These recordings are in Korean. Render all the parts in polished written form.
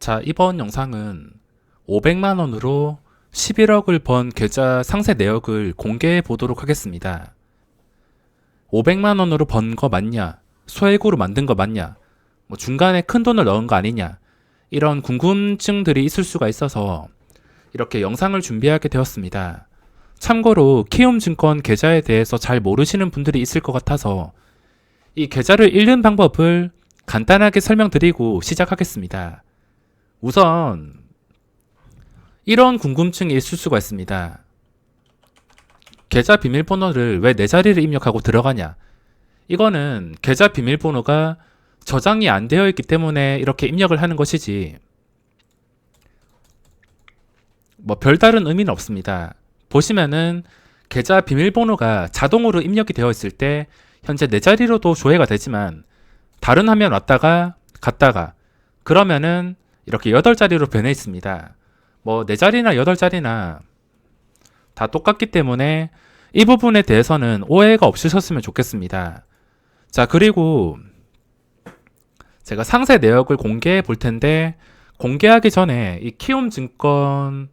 자, 이번 영상은 500만원으로 11억을 번 계좌 상세 내역을 공개해 보도록 하겠습니다. 500만원으로 번 거 맞냐? 소액으로 만든 거 맞냐? 중간에 큰 돈을 넣은 거 아니냐? 이런 궁금증들이 있을 수가 있어서 이렇게 영상을 준비하게 되었습니다. 참고로 키움증권 계좌에 대해서 잘 모르시는 분들이 있을 것 같아서 이 계좌를 읽는 방법을 간단하게 설명드리고 시작하겠습니다. 우선 이런 궁금증이 있을 수가 있습니다. 계좌 비밀번호를 왜 내 자리를 입력하고 들어가냐? 이거는 계좌 비밀번호가 저장이 안 되어 있기 때문에 이렇게 입력을 하는 것이지 별다른 의미는 없습니다. 보시면은 계좌 비밀번호가 자동으로 입력이 되어 있을 때 현재 내 자리로도 조회가 되지만 다른 화면 왔다가 갔다가 그러면은 이렇게 8자리로 변해 있습니다. 내 자리나 8자리나 다 똑같기 때문에 이 부분에 대해서는 오해가 없으셨으면 좋겠습니다. 자, 그리고 제가 상세 내역을 공개해 볼 텐데 공개하기 전에 이 키움증권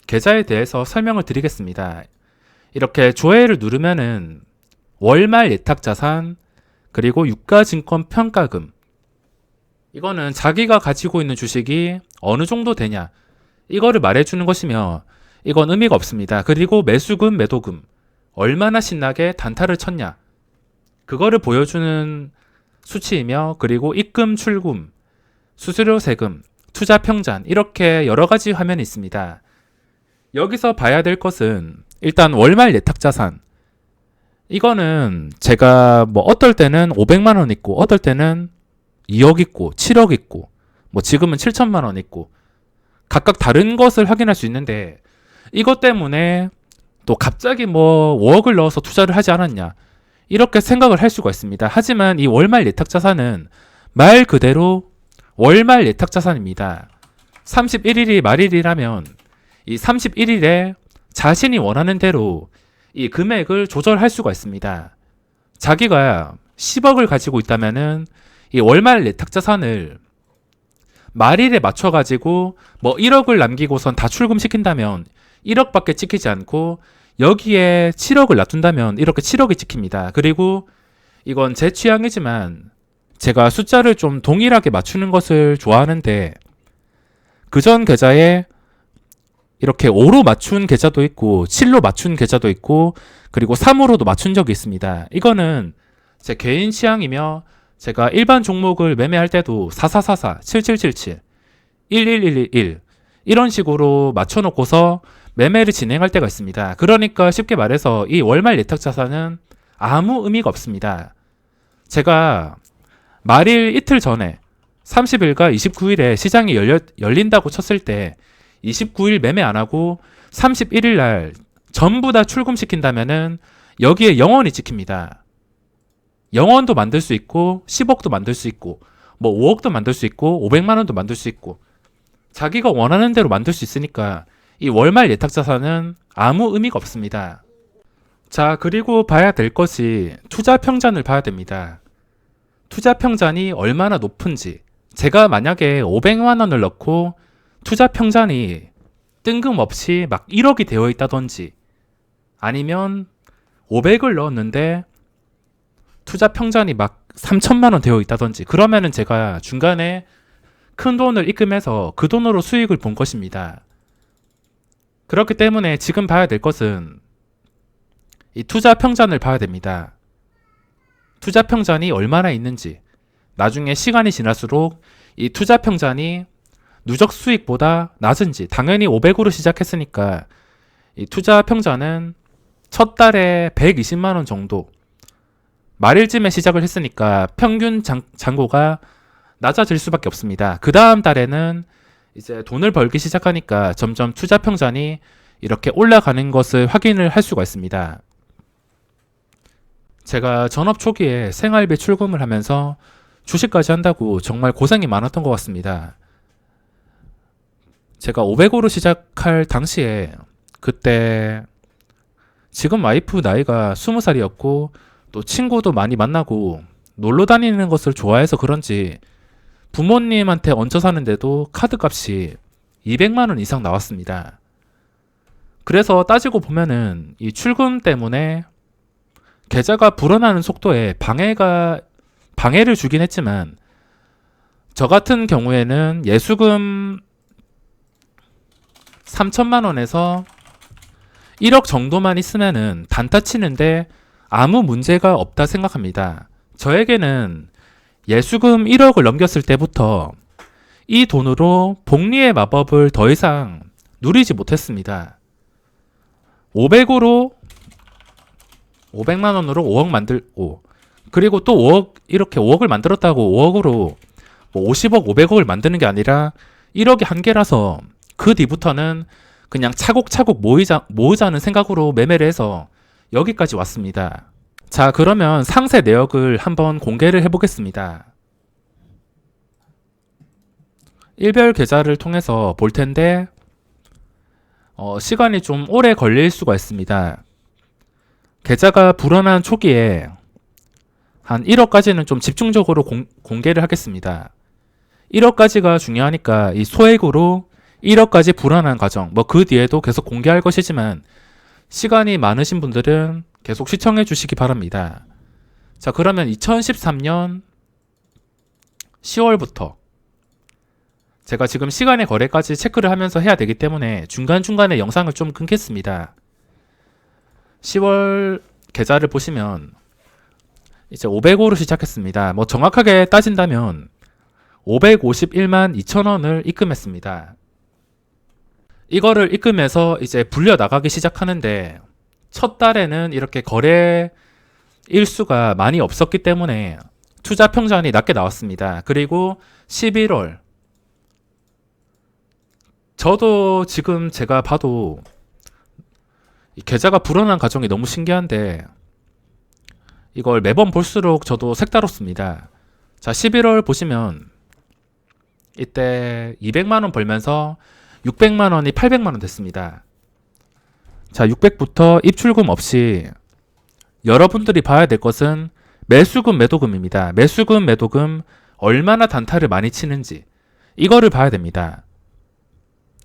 계좌에 대해서 설명을 드리겠습니다. 이렇게 조회를 누르면은 월말 예탁자산 그리고 유가증권 평가금, 이거는 자기가 가지고 있는 주식이 어느 정도 되냐 이거를 말해주는 것이며 이건 의미가 없습니다. 그리고 매수금, 매도금 얼마나 신나게 단타를 쳤냐 그거를 보여주는 수치이며, 그리고 입금, 출금, 수수료, 세금, 투자 평잔, 이렇게 여러 가지 화면이 있습니다. 여기서 봐야 될 것은 일단 월말 예탁자산, 이거는 제가 어떨 때는 500만원 있고 어떨 때는 2억 있고 7억 있고 지금은 7천만원 있고 각각 다른 것을 확인할 수 있는데, 이것 때문에 또 갑자기 5억을 넣어서 투자를 하지 않았냐 이렇게 생각을 할 수가 있습니다. 하지만 이 월말 예탁자산은 말 그대로 월말 예탁자산입니다. 31일이 말일이라면 이 31일에 자신이 원하는 대로 이 금액을 조절할 수가 있습니다. 자기가 10억을 가지고 있다면은 이 월말 예탁자산을 말일에 맞춰가지고 1억을 남기고선 다 출금시킨다면 1억밖에 찍히지 않고, 여기에 7억을 놔둔다면 이렇게 7억이 찍힙니다. 그리고 이건 제 취향이지만 제가 숫자를 좀 동일하게 맞추는 것을 좋아하는데, 그전 계좌에 이렇게 5로 맞춘 계좌도 있고 7로 맞춘 계좌도 있고 그리고 3으로도 맞춘 적이 있습니다. 이거는 제 개인 취향이며, 제가 일반 종목을 매매할 때도 4444, 7777, 11111 이런 식으로 맞춰놓고서 매매를 진행할 때가 있습니다. 그러니까 쉽게 말해서 이 월말 예탁자산은 아무 의미가 없습니다. 제가 말일 이틀 전에 30일과 29일에 시장이 열린다고 쳤을 때 29일 매매 안 하고 31일 날 전부 다 출금시킨다면은 여기에 영원히 찍힙니다. 영원도 만들 수 있고 10억도 만들 수 있고 5억도 만들 수 있고 500만원도 만들 수 있고 자기가 원하는 대로 만들 수 있으니까 이 월말 예탁자산은 아무 의미가 없습니다. 자, 그리고 봐야 될 것이 투자 평잔을 봐야 됩니다. 투자 평잔이 얼마나 높은지, 제가 만약에 500만원을 넣고 투자 평잔이 뜬금없이 1억이 되어 있다든지, 아니면 500을 넣었는데 투자 평잔이 3천만원 되어 있다든지, 그러면은 제가 중간에 큰 돈을 입금해서 그 돈으로 수익을 본 것입니다. 그렇기 때문에 지금 봐야 될 것은 이 투자 평잔을 봐야 됩니다. 투자 평잔이 얼마나 있는지, 나중에 시간이 지날수록 이 투자 평잔이 누적 수익보다 낮은지, 당연히 500으로 시작했으니까 이 투자 평잔은 첫 달에 120만원 정도, 말일쯤에 시작을 했으니까 평균 잔고가 낮아질 수밖에 없습니다. 그 다음 달에는 이제 돈을 벌기 시작하니까 점점 투자 평잔이 이렇게 올라가는 것을 확인을 할 수가 있습니다. 제가 전업 초기에 생활비 출금을 하면서 주식까지 한다고 정말 고생이 많았던 것 같습니다. 제가 500으로 시작할 당시에 그때 지금 와이프 나이가 20살이었고 또 친구도 많이 만나고 놀러 다니는 것을 좋아해서 그런지 부모님한테 얹혀 사는데도 카드값이 200만 원 이상 나왔습니다. 그래서 따지고 보면은 이 출금 때문에 계좌가 불어나는 속도에 방해를 주긴 했지만, 저 같은 경우에는 예수금 3천만 원에서 1억 정도만 있으면은 단타 치는데 아무 문제가 없다 생각합니다. 저에게는 예수금 1억을 넘겼을 때부터 이 돈으로 복리의 마법을 더 이상 누리지 못했습니다. 500만 원으로 5억 만들고, 그리고 또 5억, 이렇게 5억을 만들었다고 5억으로 뭐 50억, 500억을 만드는 게 아니라 1억이 한계라서 그 뒤부터는 그냥 차곡차곡 모으자는 생각으로 매매를 해서 여기까지 왔습니다. 자, 그러면 상세 내역을 한번 공개를 해보겠습니다. 일별 계좌를 통해서 볼 텐데, 시간이 좀 오래 걸릴 수가 있습니다. 계좌가 불어난 초기에 한 1억까지는 좀 집중적으로 공개를 하겠습니다. 1억까지가 중요하니까 이 소액으로 1억까지 불어난 과정, 뭐 그 뒤에도 계속 공개할 것이지만 시간이 많으신 분들은 계속 시청해 주시기 바랍니다. 자, 그러면 2013년 10월부터 제가 지금 시간의 거래까지 체크를 하면서 해야 되기 때문에 중간중간에 영상을 좀 끊겠습니다. 10월 계좌를 보시면 이제 505로 시작했습니다. 뭐 정확하게 따진다면 551만 2천원을 입금했습니다. 이거를 입금해서 이제 불려 나가기 시작하는데, 첫 달에는 이렇게 거래 일수가 많이 없었기 때문에 투자 평단이 낮게 나왔습니다. 그리고 11월, 저도 지금 제가 봐도 이 계좌가 불어난 과정이 너무 신기한데 이걸 매번 볼수록 저도 색다롭습니다. 자, 11월 보시면 이때 200만원 벌면서 600만원이 800만원 됐습니다. 자, 600부터 입출금 없이 여러분들이 봐야 될 것은 매수금, 매도금입니다. 매수금, 매도금 얼마나 단타를 많이 치는지 이거를 봐야 됩니다.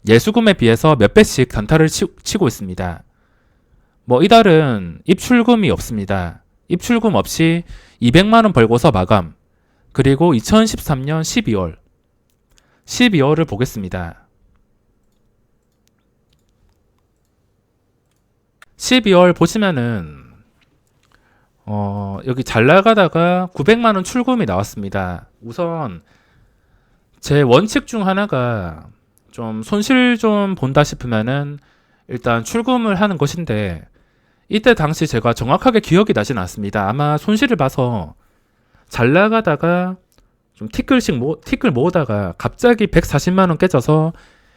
예수금에 비해서 몇 배씩 단타를 치고 있습니다. 뭐 이달은 입출금이 없습니다. 입출금 없이 200만원 벌고서 마감. 그리고 2013년 12월을 보겠습니다. 12월 보시면은 여기 잘 나가다가 900만원 출금이 나왔습니다. 우선 제 원칙 중 하나가 좀 손실 좀 본다 싶으면은 일단 출금을 하는 것인데, 이때 당시 제가 정확하게 기억이 나진 않습니다. 아마 손실을 봐서 잘 나가다가 좀 티끌 모으다가 갑자기 140만원 깨져서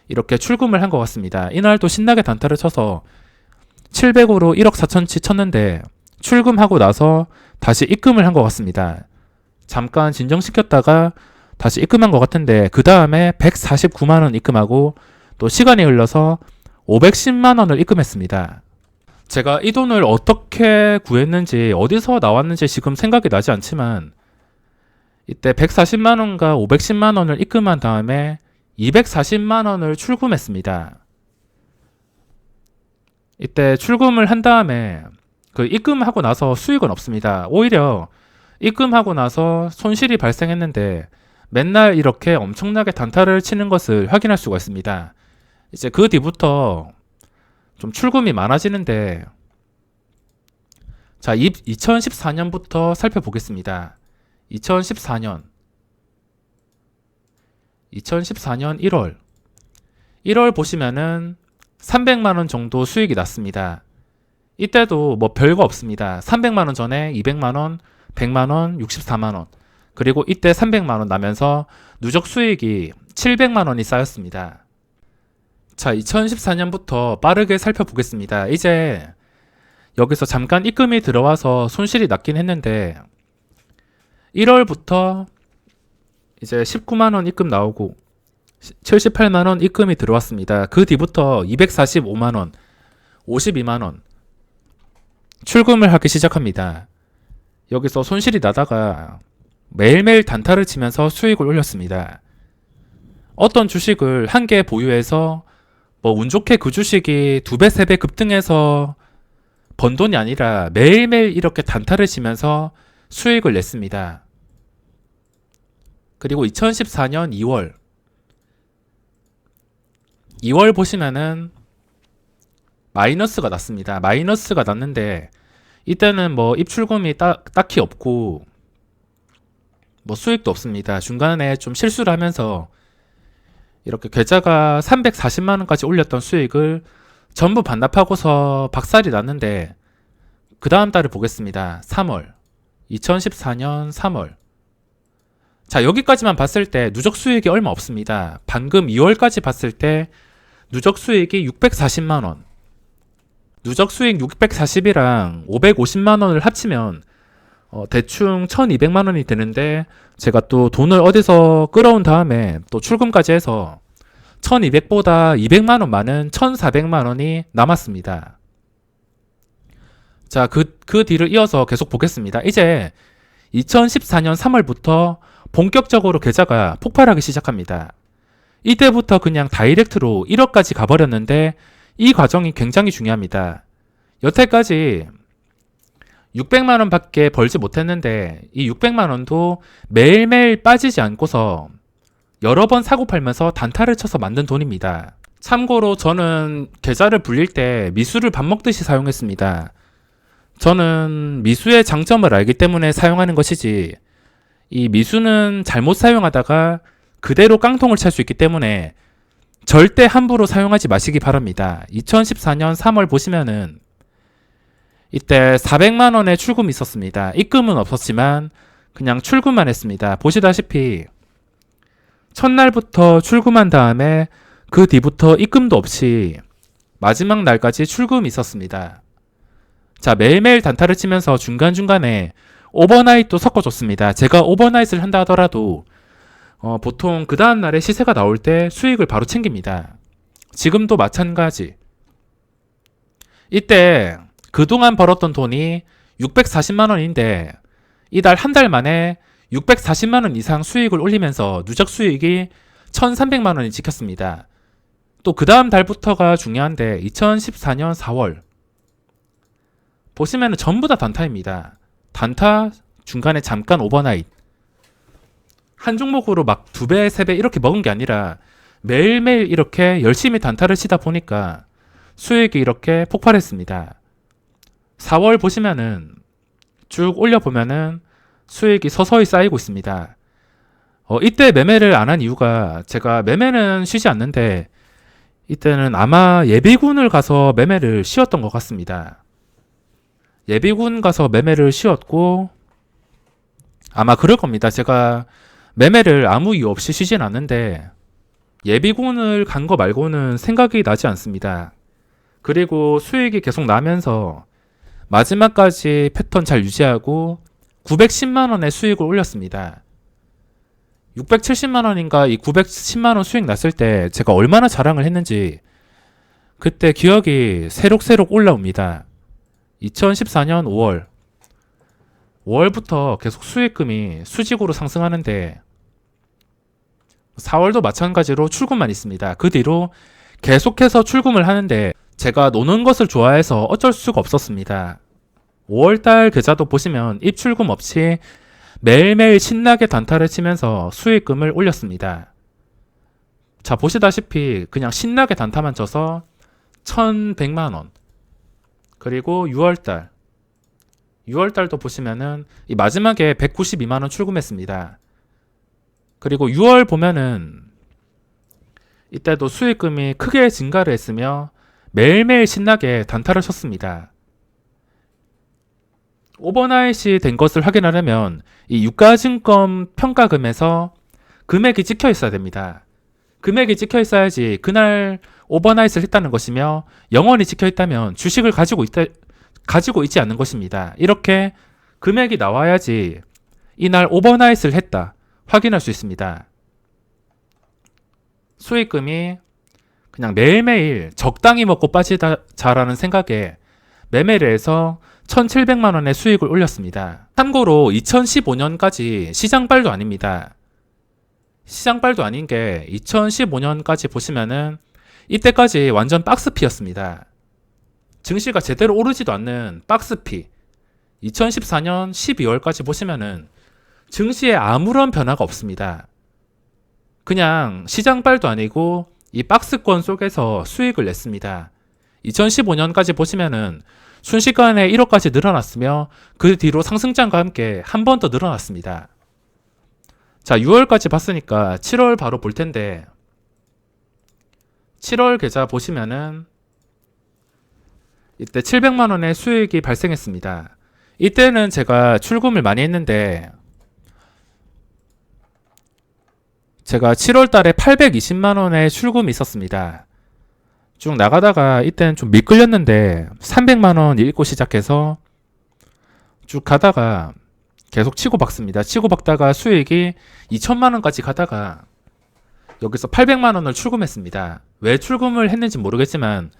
이렇게 출금을 한 것 같습니다. 이날 또 신나게 단타를 쳐서 700으로 1억 4천치 쳤는데 출금하고 나서 다시 입금을 한 것 같습니다. 잠깐 진정시켰다가 다시 입금한 것 같은데 그 다음에 149만원 입금하고 또 시간이 흘러서 510만원을 입금했습니다. 제가 이 돈을 어떻게 구했는지 어디서 나왔는지 지금 생각이 나지 않지만 이때 140만원과 510만원을 입금한 다음에 240만원을 출금했습니다. 이때 출금을 한 다음에 그 입금하고 나서 수익은 없습니다. 오히려 입금하고 나서 손실이 발생했는데 맨날 이렇게 엄청나게 단타를 치는 것을 확인할 수가 있습니다. 이제 그 뒤부터 좀 출금이 많아지는데, 자, 2014년부터 살펴보겠습니다. 2014년 1월 보시면은 300만원 정도 수익이 났습니다. 이때도 뭐 별거 없습니다. 300만원 전에 200만원, 100만원, 64만원, 그리고 이때 300만원 나면서 누적 수익이 700만원이 쌓였습니다. 자, 2014년부터 빠르게 살펴보겠습니다. 이제 여기서 잠깐 입금이 들어와서 손실이 났긴 했는데 1월부터 이제 19만원 입금 나오고 78만원 입금이 들어왔습니다. 그 뒤부터 245만원, 52만원 출금을 하기 시작합니다. 여기서 손실이 나다가 매일매일 단타를 치면서 수익을 올렸습니다. 어떤 주식을 한 개 보유해서 운 좋게 그 주식이 2배, 3배 급등해서 번 돈이 아니라 매일매일 이렇게 단타를 치면서 수익을 냈습니다. 그리고 2014년 2월 보시면은 마이너스가 났습니다. 마이너스가 났는데 이때는 입출금이 딱히 없고 수익도 없습니다. 중간에 좀 실수를 하면서 이렇게 계좌가 340만원까지 올렸던 수익을 전부 반납하고서 박살이 났는데 그 다음 달을 보겠습니다. 2014년 3월. 자, 여기까지만 봤을 때 누적 수익이 얼마 없습니다. 방금 2월까지 봤을 때 누적 수익이 640만원. 누적 수익 640이랑 550만원을 합치면 대충 1200만원이 되는데 제가 또 돈을 어디서 끌어온 다음에 또 출금까지 해서 1200보다 200만원 많은 1400만원이 남았습니다. 자, 그 뒤를 이어서 계속 보겠습니다. 이제 2014년 3월부터 본격적으로 계좌가 폭발하기 시작합니다. 이때부터 그냥 다이렉트로 1억까지 가버렸는데 이 과정이 굉장히 중요합니다. 여태까지 600만원 밖에 벌지 못했는데 이 600만원도 매일매일 빠지지 않고서 여러 번 사고 팔면서 단타를 쳐서 만든 돈입니다. 참고로 저는 계좌를 불릴 때 미수를 밥 먹듯이 사용했습니다. 저는 미수의 장점을 알기 때문에 사용하는 것이지 이 미수는 잘못 사용하다가 그대로 깡통을 찰 수 있기 때문에 절대 함부로 사용하지 마시기 바랍니다. 2014년 3월 보시면은 이때 400만원의 출금이 있었습니다. 입금은 없었지만 그냥 출금만 했습니다. 보시다시피 첫날부터 출금한 다음에 그 뒤부터 입금도 없이 마지막 날까지 출금이 있었습니다. 자, 매일매일 단타를 치면서 중간중간에 오버나잇도 섞어줬습니다. 제가 오버나잇을 한다 하더라도 보통 그 다음날에 시세가 나올 때 수익을 바로 챙깁니다. 지금도 마찬가지. 이때 그동안 벌었던 돈이 640만원인데 이달 한 달 만에 640만원 이상 수익을 올리면서 누적 수익이 1300만원이 찍혔습니다. 또 그 다음 달부터가 중요한데 2014년 4월 보시면 전부 다 단타입니다. 단타 중간에 잠깐 오버나잇 한 종목으로 막 2배, 3배 이렇게 먹은 게 아니라 매일매일 이렇게 열심히 단타를 치다 보니까 수익이 이렇게 폭발했습니다. 4월 보시면은 쭉 올려보면은 수익이 서서히 쌓이고 있습니다. 이때 매매를 안 한 이유가 제가 매매는 쉬지 않는데 이때는 아마 예비군을 가서 매매를 쉬었던 것 같습니다. 예비군 가서 매매를 쉬었고 아마 그럴 겁니다. 제가 매매를 아무 이유 없이 쉬진 않는데 예비군을 간 거 말고는 생각이 나지 않습니다. 그리고 수익이 계속 나면서 마지막까지 패턴 잘 유지하고 910만원의 수익을 올렸습니다. 670만원인가 이 910만원 수익 났을 때 제가 얼마나 자랑을 했는지 그때 기억이 새록새록 올라옵니다. 2014년 5월부터 계속 수익금이 수직으로 상승하는데 4월도 마찬가지로 출금만 있습니다. 그 뒤로 계속해서 출금을 하는데 제가 노는 것을 좋아해서 어쩔 수가 없었습니다. 5월달 계좌도 보시면 입출금 없이 매일매일 신나게 단타를 치면서 수익금을 올렸습니다. 자, 보시다시피 그냥 신나게 단타만 쳐서 1100만원. 그리고 6월달도 보시면은 이 마지막에 192만원 출금했습니다. 그리고 6월 보면은 이때도 수익금이 크게 증가를 했으며 매일매일 신나게 단타를 쳤습니다. 오버나잇이 된 것을 확인하려면 이 유가증권 평가금에서 금액이 찍혀 있어야 됩니다. 금액이 찍혀 있어야지 그날 오버나잇을 했다는 것이며 영원히 찍혀 있다면 주식을 가지고 있지 않는 것입니다. 이렇게 금액이 나와야지 이날 오버나잇을 했다 확인할 수 있습니다. 수익금이 그냥 매일매일 적당히 먹고 빠지자라는 생각에 매매를 해서 1,700만 원의 수익을 올렸습니다. 참고로 2015년까지 시장발도 아닙니다. 시장발도 아닌 게 2015년까지 보시면은 이때까지 완전 박스피였습니다. 증시가 제대로 오르지도 않는 박스피. 2014년 12월까지 보시면은 증시에 아무런 변화가 없습니다. 그냥 시장발도 아니고 이 박스권 속에서 수익을 냈습니다. 2015년까지 보시면은 순식간에 1억까지 늘어났으며 그 뒤로 상승장과 함께 한 번 더 늘어났습니다. 자, 6월까지 봤으니까 7월 바로 볼 텐데 7월 계좌 보시면은 이때 700만 원의 수익이 발생했습니다. 이때는 제가 출금을 많이 했는데 제가 7월 달에 820만 원의 출금이 있었습니다. 쭉 나가다가 이때는 좀 미끌렸는데 300만 원 읽고 시작해서 쭉 가다가 계속 치고 박습니다. 치고 박다가 수익이 2천만 원까지 가다가 여기서 800만 원을 출금했습니다. 왜 출금을 했는지 모르겠지만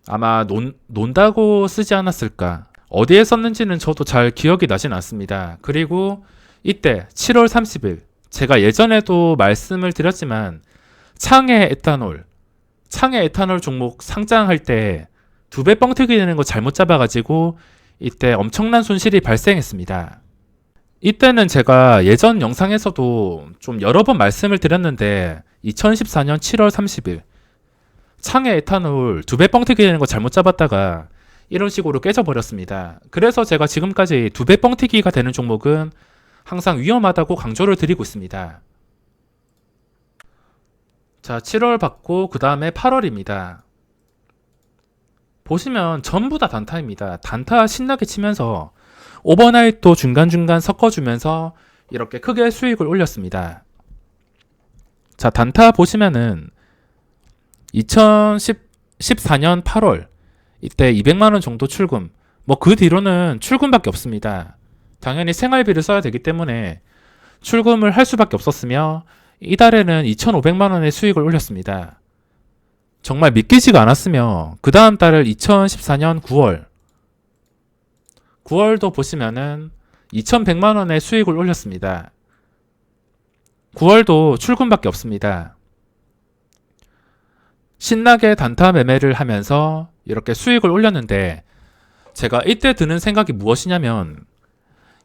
아마 논다고 쓰지 않았을까. 어디에 썼는지는 저도 잘 기억이 나진 않습니다. 그리고 이때 7월 30일 제가 예전에도 말씀을 드렸지만 창해 에탄올 종목 상장할 때 2배 뻥튀기 되는 거 잘못 잡아가지고 이때 엄청난 손실이 발생했습니다. 이때는 제가 예전 영상에서도 좀 여러 번 말씀을 드렸는데 2014년 7월 30일 창해 에탄올 2배 뻥튀기 되는 거 잘못 잡았다가 이런 식으로 깨져버렸습니다. 그래서 제가 지금까지 2배 뻥튀기가 되는 종목은 항상 위험하다고 강조를 드리고 있습니다. 자, 7월 받고 그 다음에 8월입니다. 보시면 전부 다 단타입니다. 단타 신나게 치면서 오버나잇도 중간중간 섞어주면서 이렇게 크게 수익을 올렸습니다. 자, 단타 보시면은 2014년 8월 이때 200만원 정도 출금, 뭐 그 뒤로는 출금밖에 없습니다. 당연히 생활비를 써야 되기 때문에 출금을 할 수밖에 없었으며 이달에는 2,500만원의 수익을 올렸습니다. 정말 믿기지가 않았으며 그 다음 달을 2014년 9월도 보시면은 2,100만원의 수익을 올렸습니다. 9월도 출금밖에 없습니다. 신나게 단타 매매를 하면서 이렇게 수익을 올렸는데 제가 이때 드는 생각이 무엇이냐면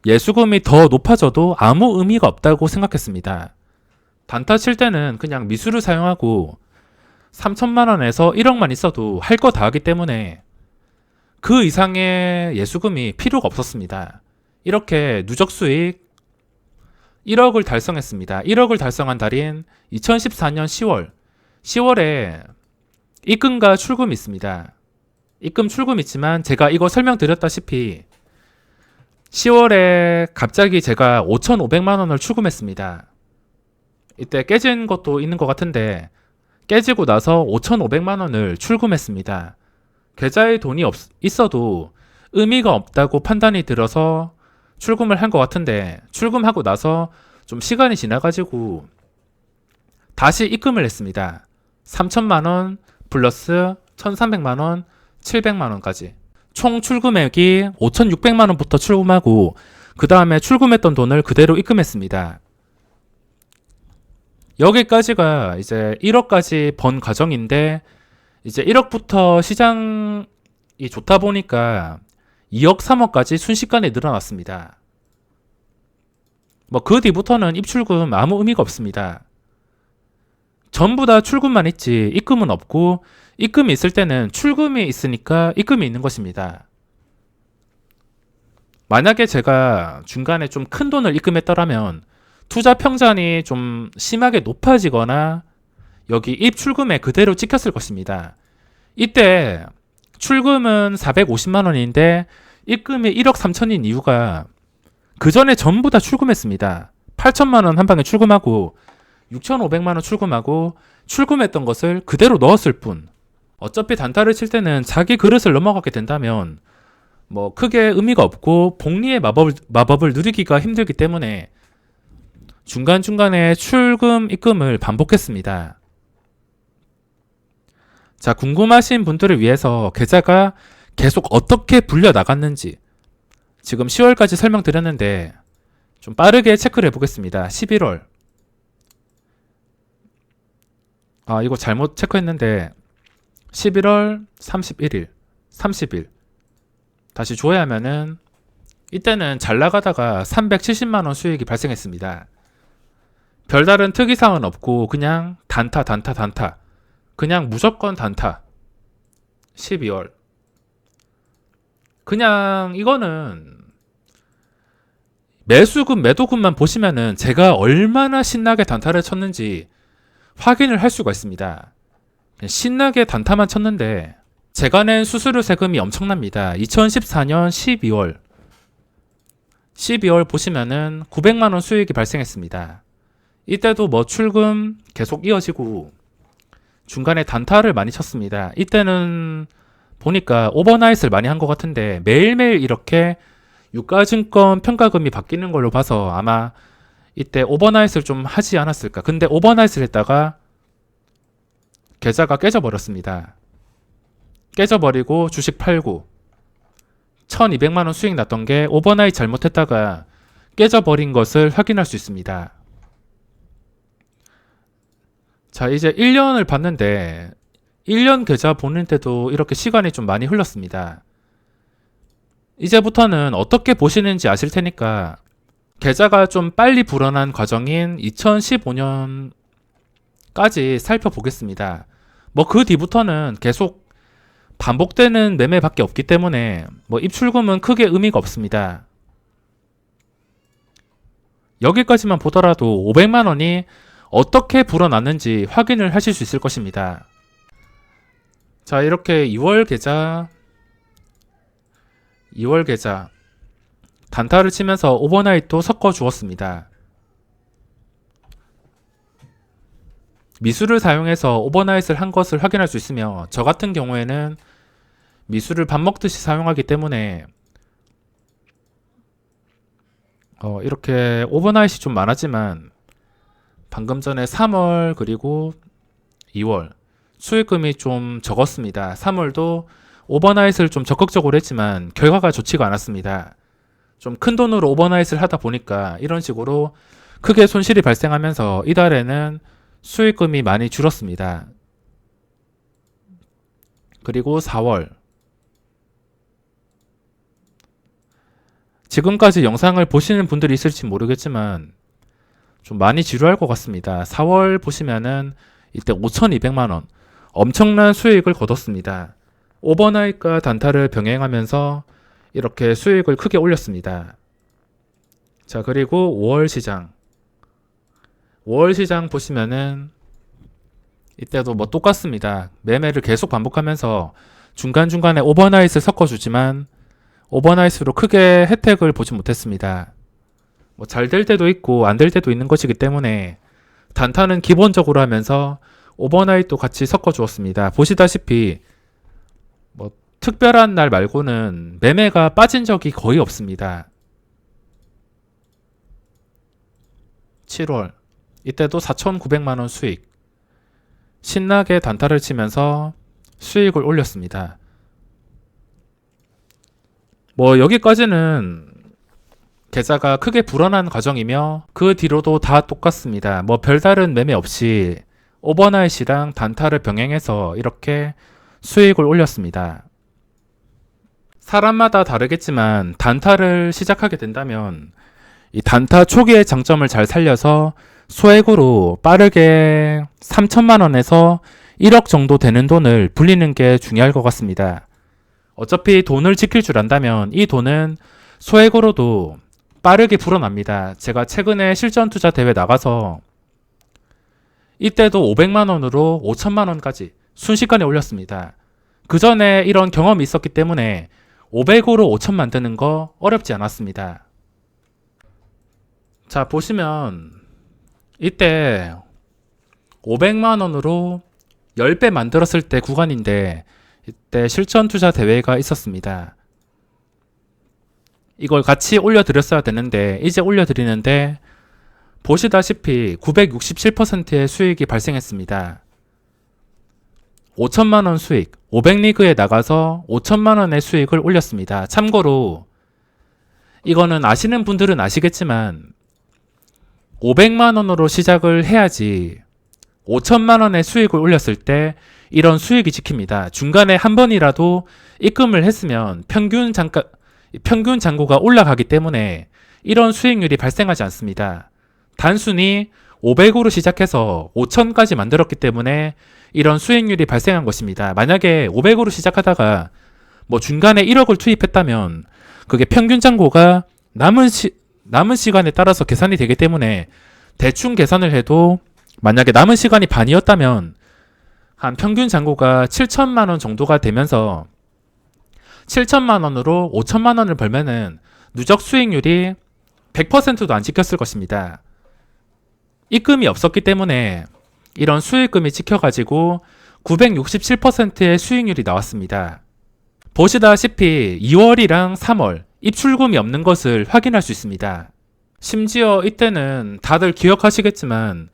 예수금이 더 높아져도 아무 의미가 없다고 생각했습니다. 단타 칠 때는 그냥 미수를 사용하고 3천만 원에서 1억만 있어도 할 거 다 하기 때문에 그 이상의 예수금이 필요가 없었습니다. 이렇게 누적 수익 1억을 달성했습니다. 1억을 달성한 달인 2014년 10월에 입금과 출금이 있습니다. 입금 출금이 있지만 제가 이거 설명드렸다시피 10월에 갑자기 제가 5,500만 원을 출금했습니다. 이때 깨진 것도 있는 것 같은데 깨지고 나서 5,500만 원을 출금했습니다. 계좌에 돈이 있어도 의미가 없다고 판단이 들어서 출금을 한 것 같은데 출금하고 나서 좀 시간이 지나가지고 다시 입금을 했습니다. 3천만 원 플러스 1,300만 원, 700만 원까지 총 출금액이 5,600만 원부터 출금하고 그 다음에 출금했던 돈을 그대로 입금했습니다. 여기까지가 이제 1억까지 번 과정인데 이제 1억부터 시장이 좋다 보니까 2억, 3억까지 순식간에 늘어났습니다. 뭐 그 뒤부터는 입출금 아무 의미가 없습니다. 전부 다 출금만 있지 입금은 없고 입금이 있을 때는 출금이 있으니까 입금이 있는 것입니다. 만약에 제가 중간에 좀 큰 돈을 입금했더라면 투자 평단이 좀 심하게 높아지거나 여기 입출금에 그대로 찍혔을 것입니다. 이때 출금은 450만 원인데 입금이 1억 3천인 이유가 그 전에 전부 다 출금했습니다. 8천만 원 한 방에 출금하고 6,500만 원 출금하고 출금했던 것을 그대로 넣었을 뿐. 어차피 단타를 칠 때는 자기 그릇을 넘어가게 된다면 뭐 크게 의미가 없고 복리의 마법을 누리기가 힘들기 때문에 중간중간에 출금, 입금을 반복했습니다. 자, 궁금하신 분들을 위해서 계좌가 계속 어떻게 불려 나갔는지 지금 10월까지 설명드렸는데 좀 빠르게 체크를 해보겠습니다. 11월. 이거 잘못 체크했는데 11월 31일, 30일 다시 조회하면은 이때는 잘 나가다가 370만원 수익이 발생했습니다. 별다른 특이사항은 없고 그냥 단타 그냥 무조건 단타. 12월 그냥 이거는 매수금 매도금만 보시면은 제가 얼마나 신나게 단타를 쳤는지 확인을 할 수가 있습니다. 신나게 단타만 쳤는데 제가 낸 수수료 세금이 엄청납니다. 2014년 12월 보시면은 900만원 수익이 발생했습니다. 이때도 뭐 출금 계속 이어지고 중간에 단타를 많이 쳤습니다. 이때는 보니까 오버나잇을 많이 한 것 같은데 매일매일 이렇게 유가증권 평가금이 바뀌는 걸로 봐서 아마 이때 오버나잇을 좀 하지 않았을까. 근데 오버나잇을 했다가 계좌가 깨져버렸습니다. 깨져버리고 주식 팔고 1200만원 수익 났던 게 오버나잇 잘못했다가 깨져버린 것을 확인할 수 있습니다. 자, 이제 1년을 봤는데 1년 계좌 보는데도 이렇게 시간이 좀 많이 흘렀습니다. 이제부터는 어떻게 보시는지 아실 테니까 계좌가 좀 빨리 불어난 과정인 2015년까지 살펴보겠습니다. 뭐 그 뒤부터는 계속 반복되는 매매밖에 없기 때문에 뭐 입출금은 크게 의미가 없습니다. 여기까지만 보더라도 500만원이 어떻게 불어났는지 확인을 하실 수 있을 것입니다. 자, 이렇게 2월 계좌 단타를 치면서 오버나잇도 섞어 주었습니다. 미수를 사용해서 오버나잇을 한 것을 확인할 수 있으며 저 같은 경우에는 미수를 밥 먹듯이 사용하기 때문에 이렇게 오버나잇이 좀 많았지만 방금 전에 3월 그리고 2월 수익금이 좀 적었습니다. 3월도 오버나잇을 좀 적극적으로 했지만 결과가 좋지가 않았습니다. 좀 큰 돈으로 오버나잇을 하다 보니까 이런 식으로 크게 손실이 발생하면서 이달에는 수익금이 많이 줄었습니다. 그리고 4월 지금까지 영상을 보시는 분들이 있을지 모르겠지만 좀 많이 지루할 것 같습니다. 4월 보시면은 이때 5200만원 엄청난 수익을 거뒀습니다. 오버나잇과 단타를 병행하면서 이렇게 수익을 크게 올렸습니다. 자, 그리고 5월 시장 보시면은 이때도 뭐 똑같습니다. 매매를 계속 반복하면서 중간중간에 오버나잇을 섞어주지만 오버나잇으로 크게 혜택을 보지 못했습니다. 뭐 잘 될 때도 있고 안 될 때도 있는 것이기 때문에 단타는 기본적으로 하면서 오버나잇도 같이 섞어주었습니다. 보시다시피 뭐 특별한 날 말고는 매매가 빠진 적이 거의 없습니다. 7월 이때도 4,900만원 수익 신나게 단타를 치면서 수익을 올렸습니다. 뭐 여기까지는 계좌가 크게 불어난 과정이며 그 뒤로도 다 똑같습니다. 뭐 별다른 매매 없이 오버나잇이랑 단타를 병행해서 이렇게 수익을 올렸습니다. 사람마다 다르겠지만 단타를 시작하게 된다면 이 단타 초기의 장점을 잘 살려서 소액으로 빠르게 3천만원에서 1억 정도 되는 돈을 불리는 게 중요할 것 같습니다. 어차피 돈을 지킬 줄 안다면 이 돈은 소액으로도 빠르게 불어납니다. 제가 최근에 실전 투자 대회 나가서 이때도 500만원으로 5천만원까지 순식간에 올렸습니다. 그 전에 이런 경험이 있었기 때문에 500으로 5천 만드는 거 어렵지 않았습니다. 자, 보시면 이때 500만원으로 10배 만들었을 때 구간인데 이때 실전 투자 대회가 있었습니다. 이걸 같이 올려드렸어야 되는데 이제 올려드리는데 보시다시피 967%의 수익이 발생했습니다. 5천만 원 수익, 500리그에 나가서 5천만 원의 수익을 올렸습니다. 참고로 이거는 아시는 분들은 아시겠지만 500만 원으로 시작을 해야지 5천만 원의 수익을 올렸을 때 이런 수익이 지킵니다. 중간에 한 번이라도 입금을 했으면 평균 잔고가 올라가기 때문에 이런 수익률이 발생하지 않습니다. 단순히 500으로 시작해서 5천까지 만들었기 때문에 이런 수익률이 발생한 것입니다. 만약에 500으로 시작하다가 뭐 중간에 1억을 투입했다면 그게 평균 잔고가 남은 시간에 따라서 계산이 되기 때문에 대충 계산을 해도 만약에 남은 시간이 반이었다면 한 평균 잔고가 7천만 원 정도가 되면서 7천만 원으로 5천만 원을 벌면은 누적 수익률이 100%도 안 찍혔을 것입니다. 입금이 없었기 때문에 이런 수익금이 찍혀가지고 967%의 수익률이 나왔습니다. 보시다시피 2월이랑 3월 입출금이 없는 것을 확인할 수 있습니다. 심지어 이때는 다들 기억하시겠지만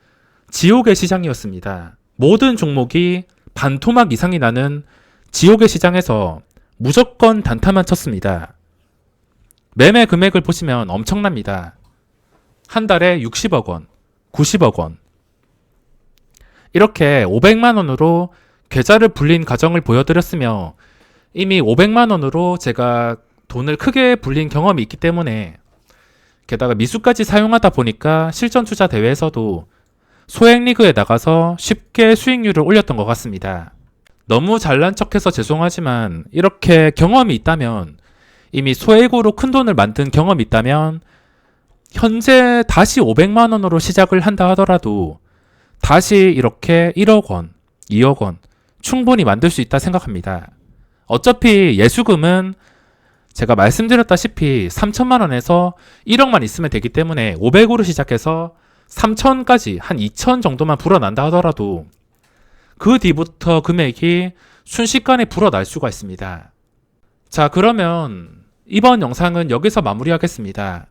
지옥의 시장이었습니다. 모든 종목이 반토막 이상이 나는 지옥의 시장에서 무조건 단타만 쳤습니다. 매매 금액을 보시면 엄청납니다. 한 달에 60억 원, 90억 원. 이렇게 500만 원으로 계좌를 불린 과정을 보여드렸으며 이미 500만 원으로 제가 돈을 크게 불린 경험이 있기 때문에 게다가 미수까지 사용하다 보니까 실전 투자 대회에서도 소액 리그에 나가서 쉽게 수익률을 올렸던 것 같습니다. 너무 잘난 척해서 죄송하지만 이렇게 경험이 있다면 이미 소액으로 큰 돈을 만든 경험이 있다면 현재 다시 500만 원으로 시작을 한다 하더라도 다시 이렇게 1억 원, 2억 원 충분히 만들 수 있다 생각합니다. 어차피 예수금은 제가 말씀드렸다시피 3천만 원에서 1억만 있으면 되기 때문에 500으로 시작해서 3천까지 한 2천 정도만 불어난다 하더라도 그 뒤부터 금액이 순식간에 불어날 수가 있습니다. 자, 그러면 이번 영상은 여기서 마무리하겠습니다.